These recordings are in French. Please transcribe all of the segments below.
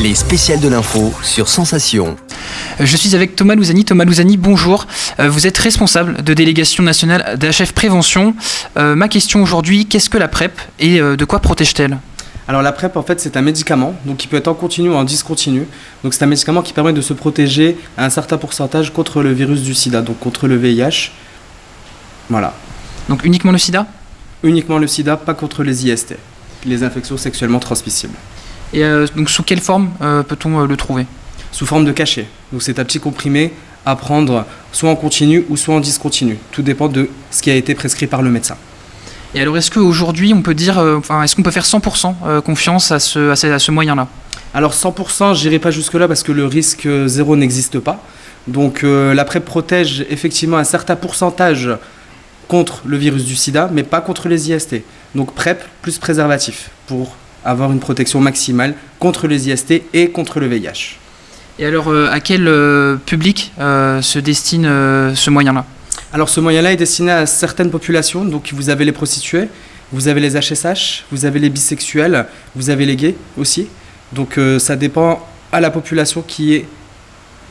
Les spéciales de l'info sur Sensation. Je suis avec Thomas Louzani. Thomas Louzani, bonjour. Vous êtes responsable de délégation nationale d'HF Prévention. Ma question aujourd'hui, qu'est-ce que la PrEP et de quoi protège-t-elle ? Alors la PrEP, en fait, c'est un médicament, donc qui peut être en continu ou en discontinu. Donc c'est un médicament qui permet de se protéger à un certain pourcentage contre le virus du sida, donc contre le VIH. Voilà. Donc uniquement le sida ? Uniquement le sida, pas contre les IST, les infections sexuellement transmissibles. Et donc sous quelle forme peut-on le trouver ? Sous forme de cachet. Donc c'est un petit comprimé à prendre soit en continu ou soit en discontinu. Tout dépend de ce qui a été prescrit par le médecin. Et alors est-ce qu'aujourd'hui on peut dire, est-ce qu'on peut faire 100% confiance à ce moyen-là ? Alors 100%, j'irai pas jusque-là parce que le risque zéro n'existe pas. Donc la PrEP protège effectivement un certain pourcentage contre le virus du sida, mais pas contre les IST. Donc PrEP plus préservatif pour avoir une protection maximale contre les IST et contre le VIH. Et alors à quel public se destine ce moyen-là ? Alors ce moyen-là est destiné à certaines populations. Donc vous avez les prostituées, vous avez les HSH, vous avez les bisexuels, vous avez les gays aussi. Donc ça dépend à la population qui est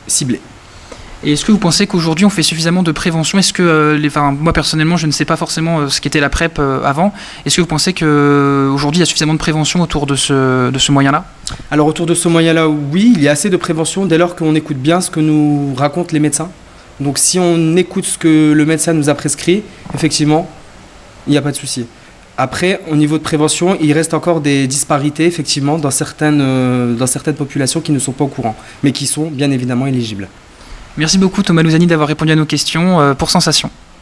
ciblée. Et est-ce que vous pensez qu'aujourd'hui on fait suffisamment de prévention ? Est-ce que, moi personnellement je ne sais pas forcément ce qu'était la PrEP avant. Est-ce que vous pensez qu'aujourd'hui il y a suffisamment de prévention autour de ce moyen-là ? Alors autour de ce moyen-là, oui, il y a assez de prévention dès lors qu'on écoute bien ce que nous racontent les médecins. Donc si on écoute ce que le médecin nous a prescrit, effectivement, il n'y a pas de souci. Après, au niveau de prévention, il reste encore des disparités, effectivement, dans certaines populations qui ne sont pas au courant, mais qui sont bien évidemment éligibles. Merci beaucoup Thomas Louzani d'avoir répondu à nos questions pour Sensation.